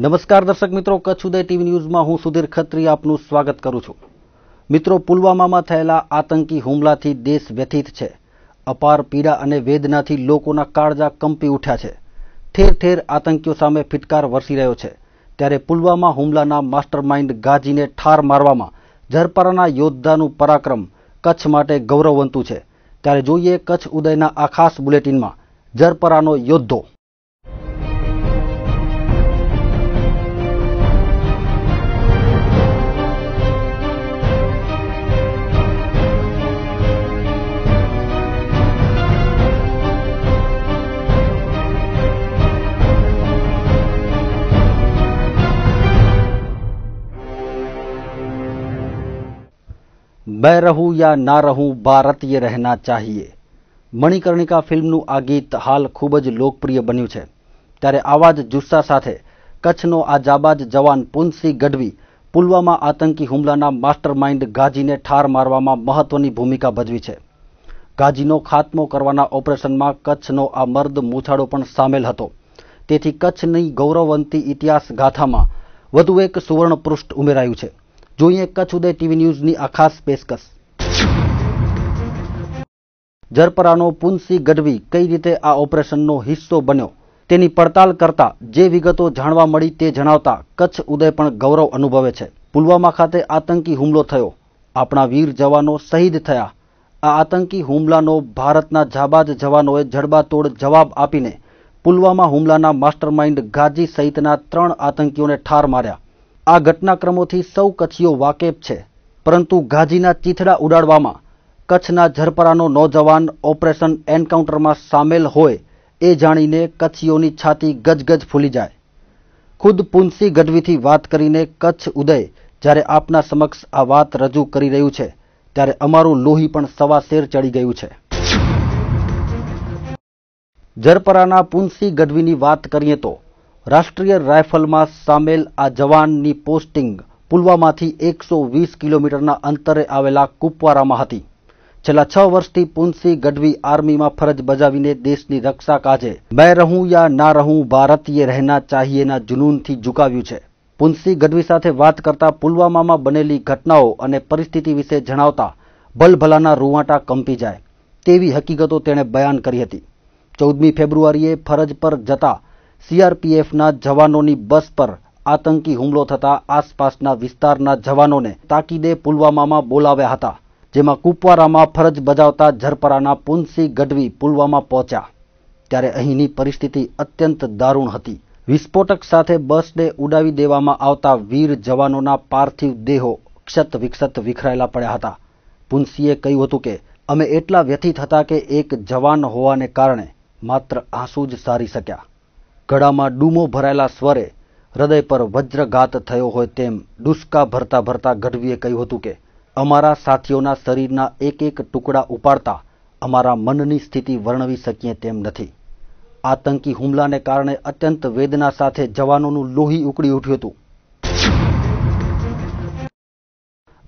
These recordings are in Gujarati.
નમસ્કાર દર્શક મિત્રો, કચ્છ ઉદય ટીવી ન્યૂઝમાં હું સુધીર ખત્રી આપનું સ્વાગત કરું છું। મિત્રો, પુલવામામાં થયેલા આતંકી હુમલાથી દેશ વ્યથિત છે। અપાર પીડા અને વેદનાથી લોકોના કાળજા કંપી ઉઠ્યા છે। ઠેર ઠેર આતંકીઓ સામે ફિટકાર વરસી રહ્યો છે। ત્યારે પુલવામા હુમલાના માસ્ટરમાઇન્ડ ગાજીને ઠાર મારવામાં ઝરપરાના યોદ્ધાનું પરાક્રમ કચ્છ માટે ગૌરવવંતું છે। ત્યારે જોઈએ કચ્છ ઉદયના આ ખાસ બુલેટિનમાં ઝરપરાનો યોદ્ધો। मैं रहूं या ना रहूं, भारत ये रहना चाहिए। मणिकर्णिका फिल्मનું આ ગીત હાલ ખૂબ જ લોકપ્રિય બન્યું છે। ત્યારે આવા જ જુસ્સા સાથે કચ્છનો આ જાબાજ જવાન પુનસિંહ ગઢવી પુલવામા આતંકી હુમલાના માસ્ટરમાઇન્ડ ગાજીને ઠાર મારવામાં મહત્વની ભૂમિકા ભજવી છે। ગાજીનો ખાત્મો કરવાના ઓપરેશનમાં કચ્છનો આ મર્દ મૂછાળો પણ સામેલ હતો। તેથી કચ્છની ગૌરવવંતી ઇતિહાસ ગાથામાં વધુ એક સુવર્ણ પૃષ્ઠ ઉમેરાયું છે। જોઈએ કચ્છ ઉદય ટીવી ન્યૂઝની આ ખાસ પેશકશ। ઝરપરાનો પુનસિંહ ગઢવી કઈ રીતે આ ઓપરેશનનો હિસ્સો બન્યો તેની પડતાલ કરતા જે વિગતો જાણવા મળી તે જણાવતા કચ્છ ઉદય પણ ગૌરવ અનુભવે છે। પુલવામા ખાતે આતંકી હુમલો થયો, આપણા વીર જવાનો શહીદ થયા। આ આતંકી હુમલાનો ભારતના જાબાજ જવાનોએ જડબાતોડ જવાબ આપીને પુલવામા હુમલાના માસ્ટરમાઇન્ડ ગાજી સહિતના 3 આતંકીઓને ઠાર માર્યા। આ ઘટનાક્રમોથી સૌ કચ્છીઓ વાકેફ છે, પરંતુ ગાજીના ચીથડા ઉડાડવામાં કચ્છના ઝરપરાનો નौजवान ઓપરેશન એન્કાઉન્ટરમાં સામેલ હોય એ જાણીને કચ્છીઓની છાતી ગજગજ ફૂલી જાય। ખુદ પુનસિંહ ગઢવીથી વાત કરીને કચ્છ ઉદય જ્યારે આપના સમક્ષ આ વાત રજૂ કરી રહ્યું છે ત્યારે અમારું લોહી પણ સવાશેર ચડી ગયું છે। ઝરપરાના પુનસિંહ ગઢવીની વાત કરીએ તો રાષ્ટ્રીય રાઇફલમાં સામેલ આ જવાનની પોસ્ટિંગ પુલવામાથી 120 કિલોમીટરના અંતરે આવેલા કુપવારામાં હતી। છેલ્લા 6 વર્ષથી પુનસિંહ ગઢવી આર્મીમાં ફરજ બજાવીને દેશની રક્ષા કાજે मैं रहूं या ना रहूं, भारत ये रहना चाहिएના જુનૂનથી ઝુકાવ્યું છે। પુનસિંહ ગઢવી સાથે વાત કરતા પુલવામામાં બનેલી ઘટનાઓ અને પરિસ્થિતિ વિશે જણાવતા ભલભલાના રૂવાટા કંપી જાય તેવી હકીકતો તેણે બયાન કરી હતી। 14મી ફેબ્રુઆરીએ ફરજ પર જતા सीआरपीएफના જવાનોની બસ પર આતંકી હુમલો થતા આસપાસના વિસ્તારના જવાનોને તાકીદે પુલવામામાં બોલાવ્યા હતા, જેમાં કુપવારામાં ફરજ બજાવતા ઝરપરાના પુનસિંહ ગઢવી પુલવામા પહોંચ્યા ત્યારે અહીંની પરિસ્થિતિ અત્યંત દારૂણ હતી। વિસ્ફોટક સાથે બસને ઉડાવી દેવામાં આવતા વીર જવાનોના પાર્થિવ દેહો ક્ષત વિક્ષત વિખરાયેલા પડ્યા હતા। પુનસિંહે કહ્યું હતું કે અમે એટલા વ્યથિત હતા કે એક જવાન હોવાને કારણે માત્ર આંસુ જ સારી શક્યા। ગળામાં ડૂમો ભરાયેલા સ્વરે હૃદય પર વજ્રઘાત થયો હોય તેમ ડુસકા ભરતા ભરતા ગઢવીએ કહ્યું હતું કે અમારા સાથીઓના શરીરના એક એક ટુકડા ઉપાડતા અમારા મનની સ્થિતિ વર્ણવી શકીએ તેમ નથી। આતંકી હુમલાને કારણે અત્યંત વેદના સાથે જવાનોનું લોહી ઉકળી ઉઠ્યું હતું।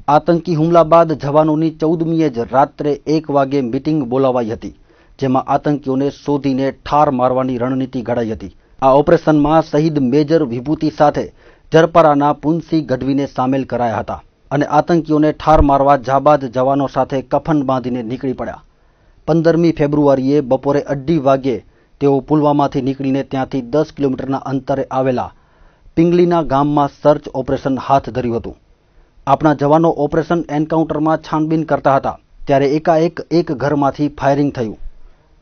આતંકી હુમલા બાદ જવાનોની 14મીએ જ રાત્રે 1 વાગે મીટિંગ બોલાવાઈ હતી, જેમાં આતંકીઓને શોધીને ઠાર મારવાની રણનીતિ ઘડાઈ હતી। આ ઓપરેશનમાં શહીદ મેજર વિભૂતિ સાથે ઝરપરાના પુનસિંહ ગઢવીને સામેલ કરાયા હતા અને આતંકીઓને ઠાર મારવા જાબાજ જવાનો સાથે કફન બાંધીને નીકળી પડ્યા। 15મી ફેબ્રુઆરીએ બપોરે 2:30 વાગ્યે તેઓ પુલવામાથી નીકળીને ત્યાંથી 10 કિલોમીટરના અંતરે આવેલા પિંગલીના ગામમાં સર્ચ ઓપરેશન હાથ ધર્યું હતું। આપણા જવાનો ઓપરેશન એન્કાઉન્ટરમાં છાનબીન કરતા હતા ત્યારે એકાએક એક ઘરમાંથી ફાયરિંગ થયું।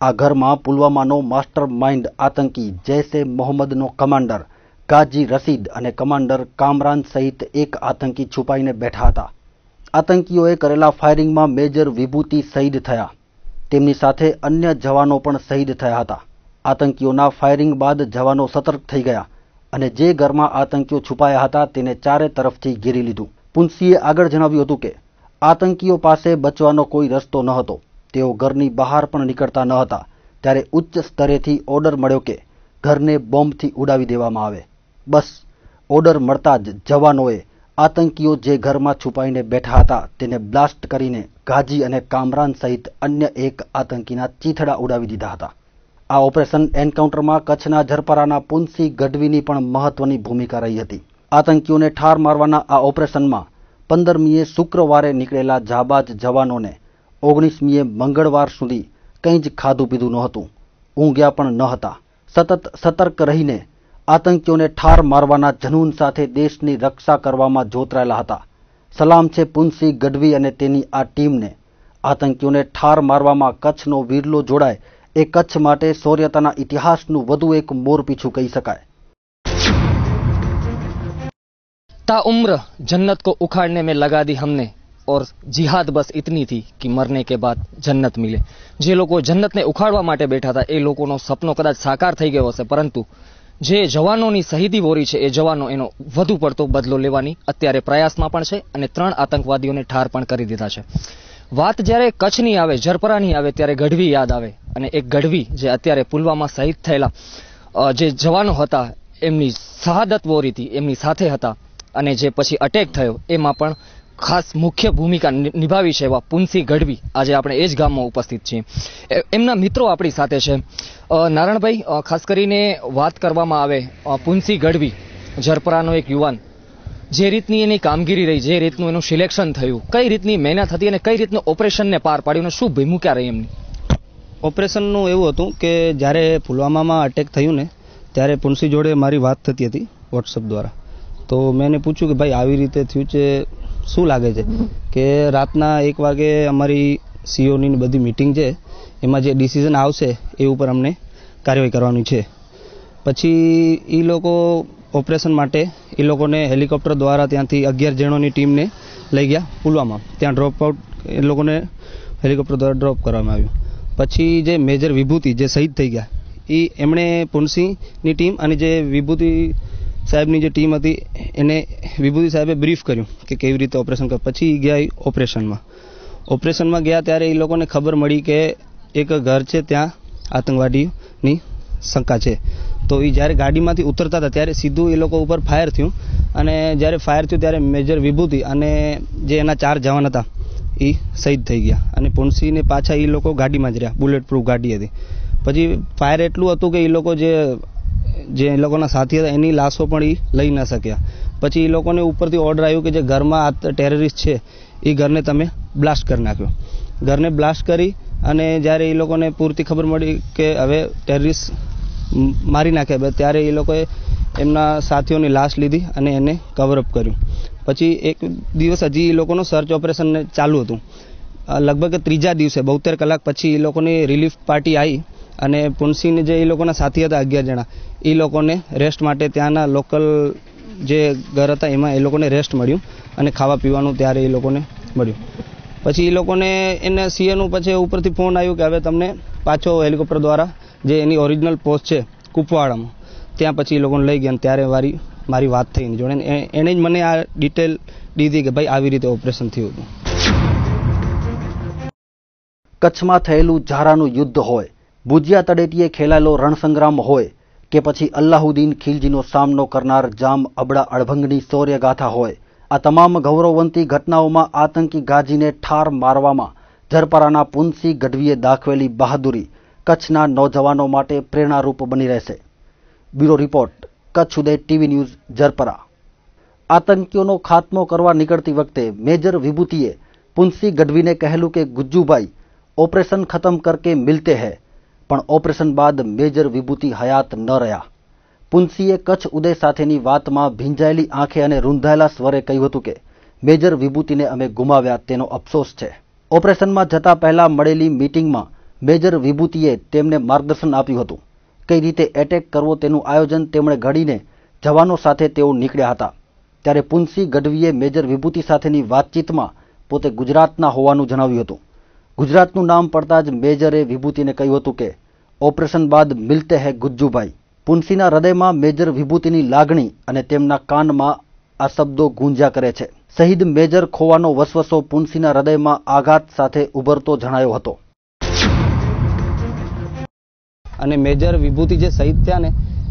આ ઘરમાં પુલવામાનો માસ્ટરમાઇન્ડ આતંકી જૈશે મોહમ્મદનો કમાન્ડર ગાજી રશીદ અને કમાન્ડર કામરાન સહિત એક આતંકી છુપાઈને બેઠા હતા। આતંકીઓએ કરેલા ફાયરિંગમાં મેજર વિભૂતિ શહીદ થયા, તેમની સાથે અન્ય જવાનો પણ શહીદ થયા હતા। આતંકીઓના ફાયરિંગ બાદ જવાનો સતર્ક થઈ ગયા અને જે ઘરમાં આતંકીઓ છુપાયા હતા તેને ચારે તરફથી ઘેરી લીધું। પુનસિંહે આગળ જણાવ્યું હતું કે આતંકીઓ પાસે બચવાનો કોઈ રસ્તો ન હતો, તેઓ ઘરની બહાર પણ નીકળતા ન હતા ત્યારે ઉચ્ચ સ્તરેથી ઓર્ડર મળ્યો કે ઘરને બોમ્બથી ઉડાવી દેવામાં આવે। બસ ઓર્ડર મળતા જ જવાનોએ આતંકીઓ જે ઘરમાં છુપાઈને બેઠા હતા તેને બ્લાસ્ટ કરીને ગાજી અને કામરાન સહિત અન્ય એક આતંકીના ચીથડા ઉડાવી દીધા હતા। આ ઓપરેશન એન્કાઉન્ટરમાં કચ્છના ઝરપરાના પુનસી ગઢવીની પણ મહત્વની ભૂમિકા રહી હતી. આતંકીઓને ઠાર મારવાના આ ઓપરેશનમાં 15મીએ શુક્રવારે નીકળેલા જાબાજ જવાનોને 19મીએ મંગળવાર સુધી કંઈ જ ખાધું પીધું નહોતું, ઊંઘ્યા પણ ન હતા. સતત સતર્ક રહીને આતંકીઓને ઠાર મારવાના જનૂન સાથે દેશની રક્ષા કરવામાં જોતરાયેલા હતા. સલામ છે પુનસી ગઢવી અને તેની આ ટીમને. આતંકીઓને ઠાર મારવામાં કચ્છનો વીરલો જોડાય એ કચ્છ માટે શૌર્યતાના ઇતિહાસનું વધુ એક મોરપીછું કહી શકાય. ताउम्र जन्नत को उखाड़ने में लगा दी हमने और जिहाद बस इतनी थी कि मरने के बाद जन्नत मिले. जे लोगों जन्नत ने उखाड़वा माटे बैठा था ए लोगोनो सपनो कदाच साकार थई गयो हशे, परंतु जे जवानोनी शहीदी वोरी छे ए जवानो एनो વધુ પડતો બદલો લેવાની અત્યારે પ્રયાસમાં પણ છે અને 3 આતંકવાદીઓને ઠાર પણ કરી દીધા છે. વાત જ્યારે કચ્છની આવે, ઝરપરાની આવે ત્યારે ગઢવી યાદ આવે અને એક ગઢવી જે અત્યારે પુલવામા શહીદ થયેલા જે જવાનો હતા એમની શહાદત વોરી હતી, એમની સાથે હતા અને જે પછી અટેક થયો એમાં પણ ખાસ મુખ્ય ભૂમિકા નિભાવી છે એવા પુનસી ગઢવી આજે આપણે એ જ ગામમાં ઉપસ્થિત છીએ. એમના મિત્રો આપણી સાથે છે. નારણભાઈ, ખાસ કરીને વાત કરવામાં આવે પુનસી ગઢવી ઝરપરાનો એક યુવાન, જે રીતની એની કામગીરી રહી, જે રીતનું એનું સિલેક્શન થયું, કઈ રીતની મહેનત હતી અને કઈ રીતનું ઓપરેશનને પાર પાડ્યું, શું ભૂમિકા રહી એમની? ઓપરેશનનું એવું હતું કે જ્યારે પુલવામામાં અટેક થયું ને ત્યારે પુનસી જોડે મારી વાત થતી હતી વોટ્સઅપ દ્વારા. તો મેં એને પૂછ્યું કે ભાઈ આવી રીતે થયું છે, શું લાગે છે? કે રાતના 1 વાગે અમારી સીઓની બધી મિટિંગ છે, એમાં જે ડિસિઝન આવશે એ ઉપર અમને કાર્યવાહી કરવાની છે. પછી એ લોકો ઓપરેશન માટે એ લોકોને હેલિકોપ્ટર દ્વારા ત્યાંથી 11 જણોની ટીમને લઈ ગયા પુલવામા. ત્યાં ડ્રોપ આઉટ એ લોકોને હેલિકોપ્ટર દ્વારા ડ્રોપ કરવામાં આવ્યું. પછી જે મેજર વિભૂતિ જે શહીદ થઈ ગયા એ એમણે પુનસીની ટીમ અને જે વિભૂતિ સાહેબની જે ટીમ હતી એને વિભૂતિ સાહેબે બ્રીફ કર્યું કે કેવી રીતે ઓપરેશન કર. પછી ગયા ઓપરેશનમાં ગયા ત્યારે એ લોકોને ખબર મળી કે એક ઘર છે ત્યાં આતંકવાદીની શંકા છે. તો એ જ્યારે ગાડીમાંથી ઉતરતા હતા ત્યારે સીધું એ લોકો ઉપર ફાયર થયું અને જ્યારે ફાયર થયું ત્યારે મેજર વિભૂતિ અને જે એના 4 જવાન હતા એ શહીદ થઈ ગયા અને પુનસીને પાછા એ લોકો ગાડીમાં જ રહ્યા. બુલેટ પ્રૂફ ગાડી હતી. પછી ફાયર એટલું હતું કે એ લોકો જે એ લોકોના સાથી હતા એની લાશો પણ એ લઈ ન શક્યા. પછી એ લોકોને ઉપરથી ઓર્ડર આવ્યું કે જે ઘરમાં ટેરરિસ્ટ છે એ ઘરને તમે બ્લાસ્ટ કરી નાખ્યો. ઘરને બ્લાસ્ટ કરી અને જ્યારે એ લોકોને પૂરતી ખબર મળી કે હવે ટેરરિસ્ટ મારી નાખ્યા ત્યારે એ લોકોએ એમના સાથીઓની લાશ લીધી અને એને કવરઅપ કર્યું. પછી એક દિવસ હજી એ લોકોનું સર્ચ ઓપરેશન ચાલુ હતું. લગભગ 3જા દિવસે 72 કલાક પછી એ લોકોની રિલીફ પાર્ટી આવી અને પુનસીને જે એ લોકોના સાથી હતા 11 જણા એ લોકોને રેસ્ટ માટે ત્યાંના લોકલ જે ઘર હતા એમાં એ લોકોને રેસ્ટ મળ્યું અને ખાવા પીવાનું ત્યારે એ લોકોને મળ્યું. પછી એ લોકોને એને સીએનું પછી ઉપરથી ફોન આવ્યું કે હવે તમને પાછો હેલિકોપ્ટર દ્વારા જે એની ઓરિજિનલ પોસ્ટ છે કુપવાડામાં ત્યાં પછી એ લોકોને લઈ ગયા. ત્યારે મારી વાત થઈ જોડે એણે જ મને આ ડિટેલ દીધી કે ભાઈ આવી રીતે ઓપરેશન થયું હતું. કચ્છમાં થયેલું ઝારાનું યુદ્ધ હોય, ભુજિયા તળેટીએ ખેલાયેલો રણસંગ્રામ હોય કે પછી અલ્લાહુદ્દીન ખિલજીનો સામનો કરનાર જામ અબડા અડભંગની શૌર્યગાથા હોય, આ તમામ ગૌરવવંતી ઘટનાઓમાં આતંકી ગાજીને ઠાર મારવામાં ઝરપરાના પુનસી ગઢવીએ દાખવેલી બહાદુરી કચ્છના નૌજવાનો માટે પ્રેરણારૂપ બની રહેશે. બ્યુરો રિપોર્ટ, કચ્છ ઉદય ટીવી ન્યૂઝ, ઝરપરા. આતંકીઓનો ખાત્મો કરવા નીકળતી વખતે મેજર વિભૂતિએ પુનસી ગઢવીને કહેલું કે ગુજ્જુભાઈ ઓપરેશન ખતમ કરકે મિલતે હૈ, પણ ઓપરેશન બાદ મેજર વિભૂતિ હયાત ન રહ્યા. પુનસીએ કચ્છ ઉદય સાથેની વાતમાં ભીંજાયેલી આંખે અને રૂંધાયેલા સ્વરે કહ્યું હતું કે મેજર વિભૂતિને અમે ગુમાવ્યા તેનો અફસોસ છે. ઓપરેશનમાં જતા પહેલા મળેલી મીટિંગમાં મેજર વિભૂતિએ તેમને માર્ગદર્શન આપ્યું હતું. કઈ રીતે એટેક કરવો તેનું આયોજન તેમણે ઘડીને જવાનો સાથે તેઓ નીકળ્યા હતા. ત્યારે પુનસી ગઢવીએ મેજર વિભૂતિ સાથેની વાતચીતમાં પોતે ગુજરાતના હોવાનું જણાવ્યું હતું. ગુજરાતનું નામ પડતા જ મેજરે વિભૂતિને કહ્યું હતું કે ઓપરેશન બાદ મિલતે હૈ ગુજ્જુભાઈ. પુનસીના હૃદયમાં મેજર વિભૂતિની લાગણી અને તેમના કાનમાં આ શબ્દો ગુંજ્યા કરે છે. શહીદ મેજર ખોવાનો વસવસો પુનસીના હૃદયમાં આઘાત સાથે ઉભરતો જણાયો હતો. અને મેજર વિભૂતિ જે શહીદ થયા ને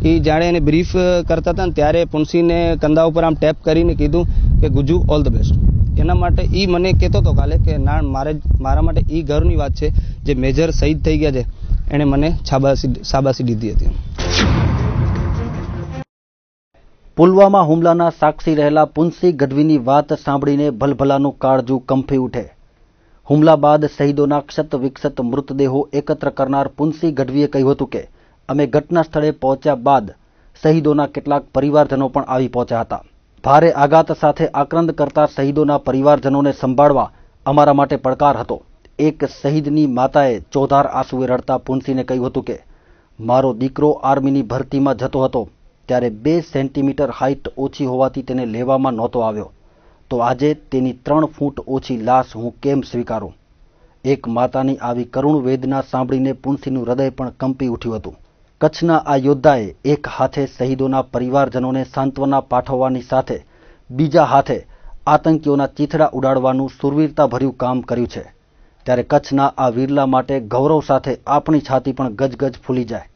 એ જ્યારે એને બ્રીફ કરતા હતા ને ત્યારે પુનસીને કંધા ઉપર આમ ટેપ કરીને કીધું કે ગુજ્જુ ઓલ ધ બેસ્ટ. એના માટે એ મને કહેતો હતો કાલે કે ના મારા માટે એ ગર્વની વાત છે જે મેજર શહીદ થઈ ગયા છે એણે મને શાબાશી દીધી હતી. પુલવામા હુમલાના સાક્ષી રહેલા પુંસી ગઢવીની વાત સાંભળીને ભલભલાનું કાળજું કંપી ઉઠે. હુમલા બાદ શહીદોના ક્ષત વિક્ષત મૃતદેહો એકત્ર કરનાર પુંસી ગઢવીએ કહ્યું હતું કે અમે ઘટના સ્થળે પહોંચ્યા બાદ શહીદોના કેટલાક પરિવારજનો પણ આવી પહોંચ્યા હતા. ભારે આઘાત સાથે આક્રંદ કરતા શહીદોના પરિવારજનોને સંભાળવા અમારા માટે પડકાર હતો. એક શહીદની માતાએ ચોધાર આંસુએ રડતા પુંસીને કહ્યું હતું કે મારો દીકરો આર્મીની ભરતીમાં જતો હતો ત્યારે 2 સેન્ટીમીટર હાઇટ ઓછી હોવાથી તેને લેવામાં નહોતો આવ્યો, તો આજે તેની 3 ફૂટ ઓછી લાશ હું કેમ સ્વીકારું? એક માતાની આવી કરુણ વેદના સાંભળીને પુંસીનું હૃદય પણ કંપી ઉઠ્યું હતું. કચ્છના આ યોદ્ધાએ એક હાથે શહીદોના પરિવારજનોને સાંત્વના પાઠવવાની સાથે બીજા હાથે આતંકીઓના ચીથડા ઉડાડવાનું સુરવીરતાભર્યું કામ કર્યું છે. ત્યારે કચ્છના આ વીરલા માટે ગૌરવ સાથે આપણી છાતી પણ ગજગજ ફૂલી જાય.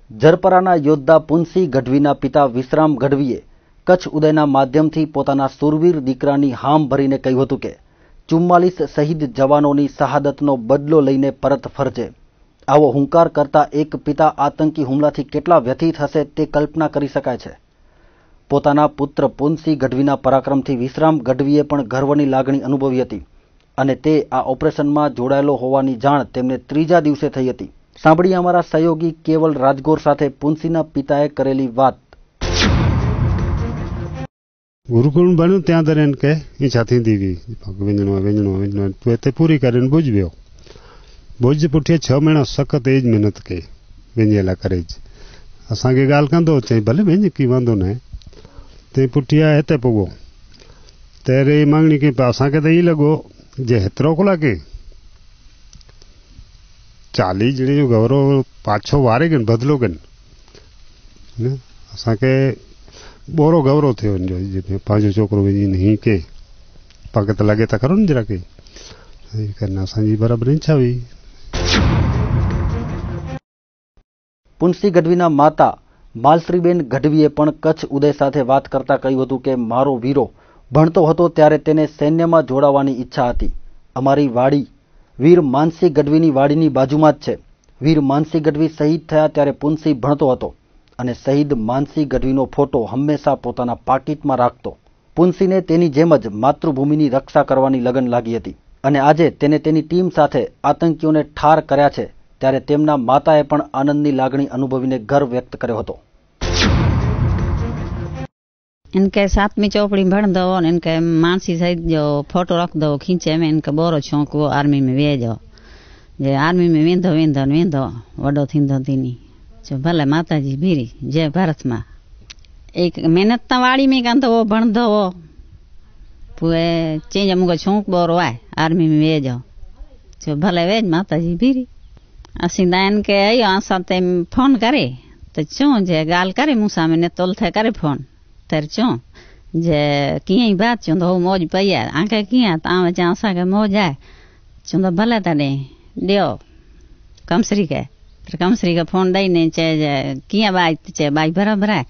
જરપરાના યોદ્ધા પુંસી ગઢવીના પિતા વિશ્રામ ગઢવીએ કચ્છ ઉદયના માધ્યમથી પોતાના સુરવીર દીકરાની હામ ભરીને કહ્યું હતું કે 44 શહીદ જવાનોની શહાદતનો બદલો લઈને પરત ફરજે. આવો હુંકાર કરતા એક પિતા આતંકી હુમલાથી કેટલા વ્યથિત હશે તે કલ્પના કરી શકાય છે. પોતાના પુત્ર પુંસી ગઢવીના પરાક્રમથી વિશ્રામ ગઢવીએ પણ ગર્વની લાગણી અનુભવી હતી અને તે આ ઓપરેશનમાં જોડાયેલો હોવાની જાણ તેમને 3જા દિવસે થઈ હતી. સાંભળીએ અમારા સહયોગી કેવલ રાજગોર સાથે પુંસીના પિતાએ કરેલી વાત. ગુરુકુળ બન્યું ત્યાં દરેન કે ઈચ્છા થીંદી ગઈ વેંજણો તે પૂરી કરીને ભુજવ્યો. ભુજ પુઠીએ 6 મહિના સખત એ જ મહેનત કई વેંजेला करे જ असांखे ॻाल्हि कंदो चई भले वेंज की वांदो न आहे. ते पुठिया हिते पुॻो ત્યારે એ માંગણી कई असांखे त ईअं लॻो जे हेतिरो कलाके 40 ॼणे जो गौरव पाछो वारे गन बदलो गन असांखे बोरो गौरव थियो जो पंहिंजो छोकिरो वञी हीअं के पाण त लॻे त खरो न जरा के करना असांजी बराबरि इच्छा हुई. પુંસી ગઢવીના માતા માલશ્રીબેન ગઢવીએ પણ કચ્છ ઉદય સાથે વાત કરતા કહ્યું હતું કે મારો વીરો ભણતો હતો ત્યારે તેને સૈન્યમાં જોડાવાની ઈચ્છા હતી. અમારી વાડી વીર માનસી ગઢવીની વાડીની બાજુમાં જ છે. વીર માનસી ગઢવી શહીદ થયા ત્યારે પુંસી ભણતો હતો અને શહીદ માનસી ગઢવીનો ફોટો હંમેશા પોતાના પાકીટમાં રાખતો. પુંસીને તેની જેમ જ માતૃભૂમિની રક્ષા કરવાની લગન લાગી હતી અને આજે તેને તેની ટીમ સાથે આતંકીઓને ઠાર કર્યા છે ત્યારે તેમના માતાએ પણ આનંદની લાગણી અનુભવીને ગર્વ વ્યક્ત કર્યો હતો. इनके 7वीं चौपड़ी भण दो इनके मानसी सहित जो फोटो रख दो खींचे में इनके बोरो शौक वो आर्मी में वेजो जे आर्मी में वेंदो वेंदो वेंदो वडो थींदो थीनी जो भले माताजी भीरी जय भारत मां एक मेहनत ता वाड़ी में कांतो वो भण दो वो पुए चेंज मुको शौक बोरो आए आर्मी में वेजो जो भले वेज माताजी भीरी असी दान के आयो आसाते फोन करे तो चो जे गाल करे मूसा में ने तोल थे करे फोन तर चो जे कीअं ई बात चवंदो हो मौज पई आहे आंखे कीअं तव्हां चवां असांखे मौज आहे चवंदो भले तॾहिं ॾियो कमसरी खे त कमसरी खे फोन ॾेई ने चए कीअं बाई चए बाई बराबरि आहे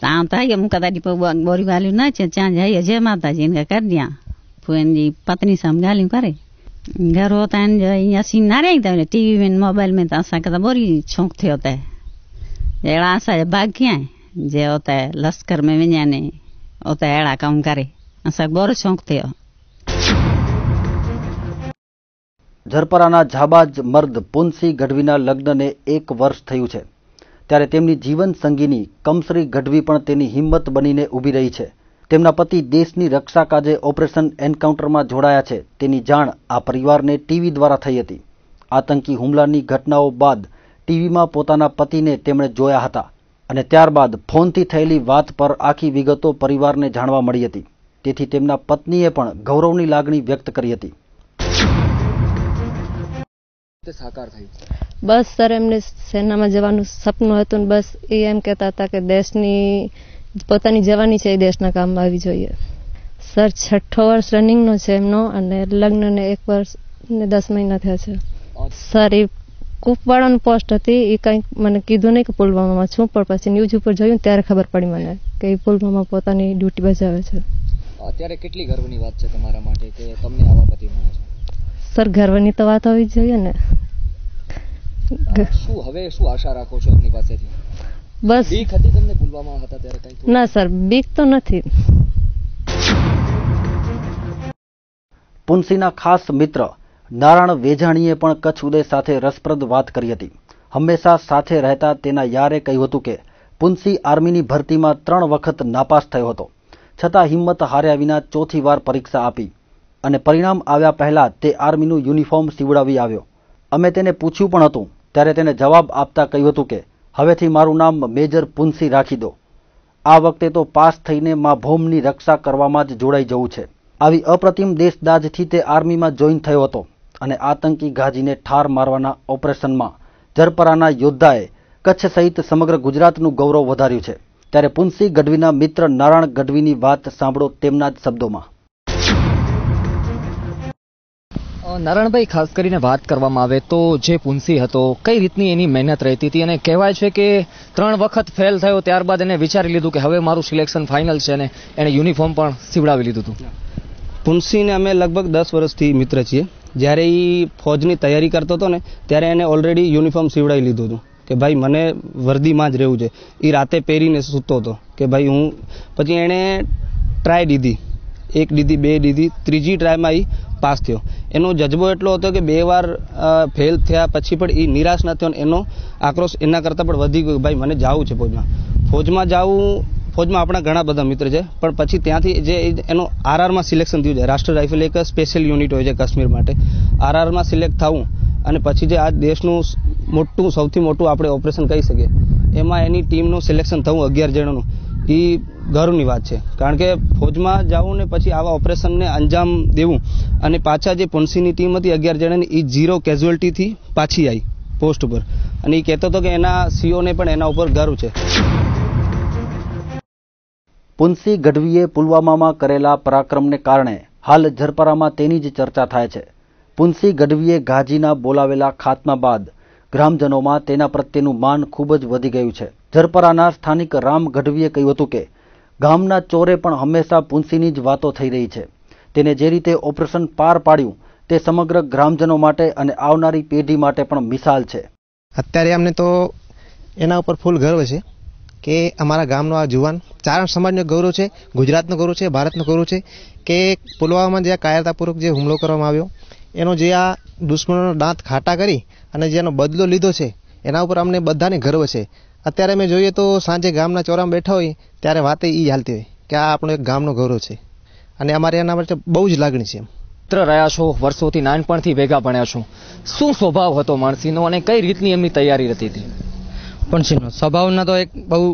तव्हां त आई मूंखे तॾहिं पोइ ॿोरी ॻाल्हियूं न चए चवां जे जय माता जी हिनखे करे ॾियां पोइ हिन जी पत्नी सां ॻाल्हियूं करे घर हो त हिन जो ईअं असीं न रही त टीवी में मोबाइल में त असांखे त बोरी शौक़ु थियो त अहिड़ा असांजा भाग्य आहे जे उते लश्कर में वञा ने उते अहिड़ा कम करे असांखे बोरो शौक़ु थियो. જરપરાના જાબાજ મર્દ પુંસી ગઢવીના લગ્નને 1 વર્ષ થયું છે ત્યારે તેમની જીવન સંગીની કમસરી ગઢવી પણ તેની હિંમત બનીને ઊભી રહી છે. તેમના પતિ દેશની રક્ષા કાજે ઓપરેશન એન્કાઉન્ટરમાં જોડાયા છે તેની જાણ આ પરિવારને ટીવી દ્વારા થઈ હતી. આતંકી હુમલાની ઘટનાઓ બાદ ટીવીમાં પોતાના પતિને તેમણે જોયા હતા અને ત્યારબાદ ફોનથી થયેલી વાત પર આખી વિગતો પરિવારને જાણવા મળી હતી. તેથી તેમના પત્નીએ પણ ગૌરવની લાગણી વ્યક્ત કરી હતી. બસ સર એમને સેનામાં જવાનું સપનું હતું બસ એ એમ કહેતા હતા કે દેશની પોતાની જવાની છે એ દેશના કામમાં આવી જોઈએ. સર 6ઠો વર્ષ રનિંગનો છે એમનો અને લગ્નને 1 વર્ષ ને 10 મહિના થયા છે. સર એ કુપવાડાનું પોસ્ટ હતી એ કંઈક મને કીધું નહીં કે પુલવામામાં છું પણ પછી ન્યૂઝ ઉપર જોયું ત્યારે ખબર પડી મને કે એ પુલવામા પોતાની ડ્યુટી બજાવે છે. અત્યારે કેટલી ગર્વની વાત છે તમારા માટે કે તમને આવા પતિ મળે છે? સર ગર્વની તો વાત હોવી જોઈએ ને. શું હવે શું આશા રાખો છો એમની પાસેથી? બસ બીક હતી તમને પુલવામા હતા ત્યારે કઈ? ના સર, બીક તો નથી. પુનસીના ખાસ મિત્ર નારાયણ વેજાણીએ પણ કચ્છ ઉદય સાથે રસપ્રદ વાત કરી હતી. હંમેશા સાથે રહેતા તેના યારે કહ્યું હતું કે પુનસી આર્મીની ભરતીમાં 3 વખત નાપાસ થયો હતો, છતાં હિંમત હાર્યા વિના ચોથી વાર પરીક્ષા આપી અને પરિણામ આવ્યા પહેલા તે આર્મીનું યુનિફોર્મ સીવડાવી આવ્યો. અમે તેને પૂછ્યું પણ હતું, ત્યારે તેને જવાબ આપતા કહ્યું હતું કે હવેથી મારું નામ મેજર પુનસી રાખી દો. આ વખતે તો પાસ થઈને મા ભૌમની રક્ષા કરવામાં જ જોડાઈ જવું છે. આવી અપ્રતિમ દેશદાજથી તે આર્મીમાં જોઈન થયો હતો અને આતંકી ગાજીને ઠાર મારવાના ઓપરેશનમાં જરપરાના યોદ્ધાએ કચ્છ સહિત સમગ્ર ગુજરાતનું ગૌરવ વધાર્યું છે. ત્યારે પુનસી ગઢવીના મિત્ર નારાયણ ગઢવીની વાત સાંભળો તેમના જ શબ્દોમાં. નારાયણભાઈ, ખાસ કરીને વાત કરવામાં આવે તો જે પુનસી હતો કઈ રીતની એની મહેનત રહેતી હતી, અને કહેવાય છે કે 3 વખત ફેલ થયો ત્યારબાદ એને વિચારી લીધું કે હવે મારું સિલેક્શન ફાઇનલ છે, અને એણે યુનિફોર્મ પણ સીવડાવી લીધું હતું. પુનસીને અમે લગભગ 10 વર્ષથી મિત્ર છીએ. જ્યારે એ ફોજની તૈયારી કરતો હતો ને ત્યારે એને ઓલરેડી યુનિફોર્મ સીવડાવી લીધું હતું કે ભાઈ મને વર્દીમાં જ રહેવું છે. એ રાતે પહેરીને સૂતો હતો કે ભાઈ હું. પછી એણે ટ્રાય દીધી, 1 દીધી, 2 દીધી, ત્રીજી ટ્રાયમાં એ પાસ થયો. એનો જજ્બો એટલો હતો કે 2 વાર ફેલ થયા પછી પણ એ નિરાશ ન થયો. એનો આક્રોશ એના કરતાં પણ વધી ગયો કે ભાઈ મને જવું છે ફોજમાં જવું. ફોજમાં આપણા ઘણા બધા મિત્ર છે, પણ પછી ત્યાંથી જે એનો આરઆરમાં સિલેક્શન થયું છે. રાષ્ટ્રીય રાઇફલ એક સ્પેશિયલ યુનિટ હોય છે કાશ્મીર માટે. આરઆરમાં સિલેક્ટ થવું અને પછી જે આ દેશનું સૌથી મોટું આપણે ઓપરેશન કહી શકીએ એમાં એની ટીમનું સિલેક્શન થવું 11 જણાનું, એ ગૌરવની વાત છે. કારણ કે ફોજમાં જવું ને પછી આવા ઓપરેશનને અંજામ દેવું, અને પાછા જે પુનસીની ટીમ હતી 11 જણાની, એ 0 કેઝ્યુઅલ્ટીથી પાછી આવી પોસ્ટ ઉપર, અને એ કહેતો હતો કે એના સીઓને પણ એના ઉપર ગર્વ છે. પુનસી ગઢવીએ પુલવામામાં કરેલા પરાક્રમને કારણે હાલ જરપરામાં તેની જ ચર્ચા થાય છે. પુનસી ગઢવીએ ગાજીના બોલાવેલા ખાત્મા બાદ ગ્રામજનોમાં તેના પ્રત્યેનું માન ખૂબ જ વધી ગયું છે. જરપરાના સ્થાનિક રામ ગઢવીએ કહ્યું હતું કે ગામના ચોરે પણ હંમેશા પુનસીની જ વાતો થઈ રહી છે. તેને જે રીતે ઓપરેશન પાર પાડ્યું તે સમગ્ર ગ્રામજનો માટે અને આવનારી પેઢી માટે પણ મિસાલ છે. અત્યારે અમને તો એના ઉપર ફૂલ ગર્વ છે કે અમારા ગામનો આ જુવાન ચારણ સમાજનો ગૌરવ છે, ગુજરાતનો ગૌરવ છે, ભારતનો ગૌરવ છે કે પુલવામામાં જે કાયરતાપૂર્વક જે હુમલો કરવામાં આવ્યો એનો જે આ દુશ્મનોનો દાંત ખાટા કરી અને જેનો બદલો લીધો છે એના ઉપર અમને બધાને ગર્વ છે. અત્યારે અમે જોઈએ તો સાંજે ગામના ચોરામાં બેઠા હોય ત્યારે વાતે એ હાલતી હોય કે આ આપણો એક ગામનો ગૌરવ છે, અને અમારે એના માટે બહુ જ લાગણી છે. મિત્ર રહ્યા છો, વર્ષોથી નાનપણથી ભેગા ભણ્યા છો, શું સ્વભાવ હતો માણસીનો અને કઈ રીતની એમની તૈયારી રહેતી હતી? પુનસીનો સ્વભાવના તો એક બહુ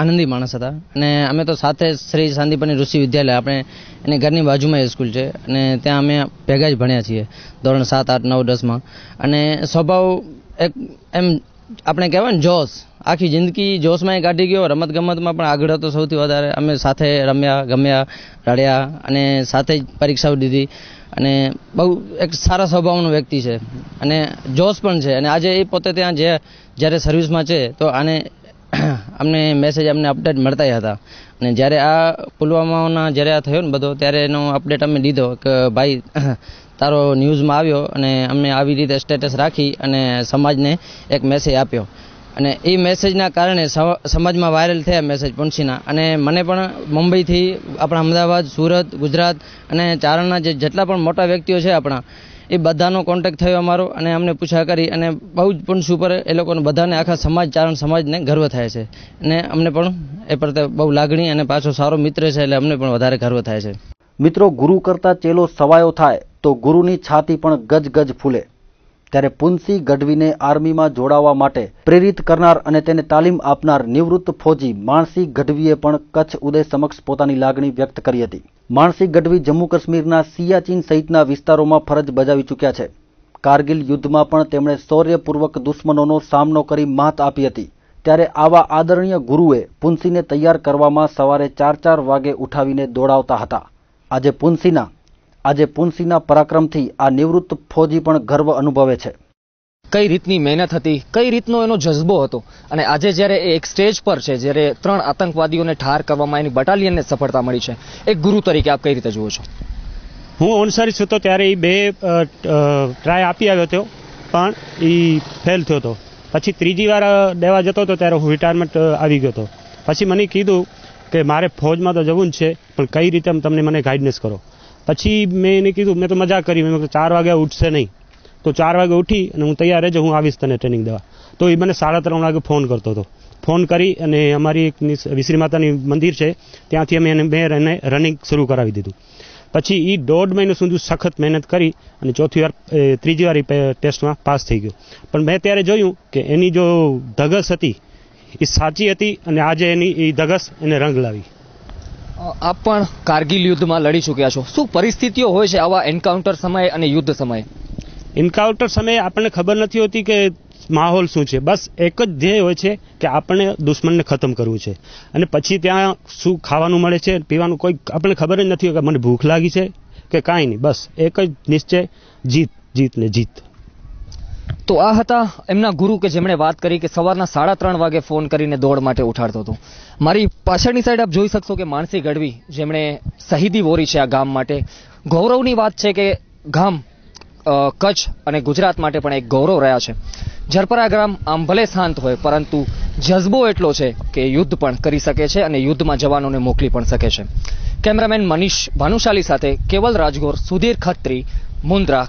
આનંદી માણસ હતા, અને અમે તો સાથે શ્રી શાંતિપની ઋષિ વિદ્યાલય, આપણે એની ઘરની બાજુમાં એ સ્કૂલ છે, અને ત્યાં અમે ભેગા જ ભણ્યા છીએ ધોરણ 7, 8, 9, 10માં. અને સ્વભાવ એક એમ આપણે કહેવાય ને જોશ, આખી જિંદગી જોશમાં કાઢી ગયો. રમત ગમતમાં પણ આગળ હતો સૌથી વધારે. અમે સાથે રમ્યા, ગમ્યા, રડ્યા અને સાથે જ પરીક્ષાઓ દીધી, અને બહુ એક સારા સ્વભાવનો વ્યક્તિ છે અને જોશ પણ છે. અને આજે એ પોતે ત્યાં જ્યારે સર્વિસમાં છે તો આને અમને મેસેજ, અમને અપડેટ મળતા હતા. અને જ્યારે આ પુલવામાના જ્યારે આ થયો ને બધો, ત્યારે એનો અપડેટ અમે દીધો કે ભાઈ તારો ન્યૂઝમાં આવ્યો, અને અમને આવી રીતે સ્ટેટસ રાખી અને સમાજને એક મેસેજ આપ્યો. અને એ મેસેજના કારણે સમાજમાં વાયરલ થયા મેસેજ પુનસીના. અને મને પણ મુંબઈથી આપણા અમદાવાદ, સુરત, ગુજરાત અને ચારણના જેટલા પણ મોટા વ્યક્તિઓ છે આપણા, એ બધાનો કોન્ટેક્ટ થયો અમારો, અને અમને પૂછા કરી, અને બહુ જ પુનસી ઉપર એ લોકોને બધાને આખા સમાજ, ચારણ સમાજને ગર્વ થાય છે. અને અમને પણ એ પ્રત્યે બહુ લાગણી, અને પાછો સારો મિત્ર છે એટલે અમને પણ વધારે ગર્વ થાય છે. મિત્રો, ગુરુ કરતા ચેલો સવાયો થાય તો ગુરુની છાતી પણ ગજ ફૂલે. ત્યારે પુનસી ગઢવીને આર્મીમાં જોડાવા માટે પ્રેરિત કરનાર અને તેને તાલીમ આપનાર નિવૃત્ત ફોજી માણસી ગઢવીએ પણ કચ્છ ઉદય સમક્ષ પોતાની લાગણી વ્યક્ત કરી હતી. માણસી ગઢવી જમ્મુ કાશ્મીરના સિયાચીન સહિતના વિસ્તારોમાં ફરજ બજાવી ચૂક્યા છે. કારગિલ યુદ્ધમાં પણ તેમણે શૌર્યપૂર્વક દુશ્મનોનો સામનો કરી માત આપી હતી. ત્યારે આવા આદરણીય ગુરુએ પુનસીને તૈયાર કરવામાં સવારે 4 વાગે ઉઠાવીને દોડાવતા હતા. આજે પુનસીના પરાક્રમથી આ નિવૃત્ત ફોજી પણ ગર્વ અનુભવે છે. કઈ રીતની મહેનત હતી, કઈ રીતનો એનો જજ્બો હતો, અને આજે જ્યારે એક સ્ટેજ પર છે, જ્યારે 3 આતંકવાદીઓને ઠાર કરવામાં એની બટાલિયનને સફળતા મળી છે, એક ગુરુ તરીકે આપ કઈ રીતે જુઓ છો? હું ઓનસારી છું તો ત્યારે એ 2 ટ્રાય આપી આવ્યો હતો, પણ એ ફેલ થયો હતો. પછી ત્રીજી વાર દેવા જતો હતો ત્યારે હું રિટાયરમેન્ટ આવી ગયો હતો. પછી મને કીધું કે મારે ફૌજમાં તો જવું જ છે, પણ કઈ રીતે તમને મને ગાઈડન્સ કરો. પછી મેં એને કીધું, મેં તો મજા કરી, મેં 4 વાગે ઉઠશે નહીં તો 4 વાગે ઉઠી અને હું તૈયાર રહેજો, હું આવીશ તને ટ્રેનિંગ દેવા. તો એ મને 3:30 વાગે ફોન કરતો હતો. ફોન કરી અને અમારી એક વિશ્રી માતાની મંદિર છે ત્યાંથી મેં એને રનિંગ શરૂ કરાવી દીધું. પછી એ 1.5 મહિનો સુધી સખત મહેનત કરી અને ત્રીજી વાર ટેસ્ટમાં પાસ થઈ ગયો. પણ મેં ત્યારે જોયું કે એની જો ધગસ હતી એ સાચી હતી અને આજે એની એ ધગસ એને રંગ લાવી. આપ પણ કારગિલ યુદ્ધમાં લડી ચૂક્યા છો. શું પરિસ્થિતિઓ હોય છે આવા એન્કાઉન્ટર સમયે અને યુદ્ધ સમયે? એન્કાઉન્ટર સમયે આપણને ખબર નથી હોતી કે માહોલ શું છે. બસ એક જ ધ્યેય હોય છે કે આપણે દુશ્મનને ખતમ કરવું છે. અને પછી ત્યાં શું ખાવાનું મળે છે, પીવાનું કોઈ આપણને ખબર જ નથી કે મને ભૂખ લાગી છે કે કાંઈ નહીં. બસ એક જ નિશ્ચય, જીત, જીત ને જીત. તો આ હતા એમના ગુરુ કે જેમણે વાત કરી કે સવારના 3:30 વાગે ફોન કરીને દોડ માટે ઉઠાડતો હતો. મારી પાછળની સાઈડ આપ જોઈ શકશો કે માનસી ગઢવી જેમણે શહીદી વોરી છે આ ગામ માટે. ગૌરવની વાત છે કે ગામ કચ્છ અને ગુજરાત માટે પણ એક ગૌરવ રહ્યા છે. જરપરા ગામ આમ ભલે શાંત હોય પરંતુ જજ્બો એટલો છે કે યુદ્ધ પણ કરી શકે છે અને યુદ્ધમાં જવાનોને મોકલી પણ શકે છે. કેમેરામેન મનીષ ભાનુશાલી સાથે કેવલ રાજગોર, સુધીર ખત્રી, મુન્દ્રા.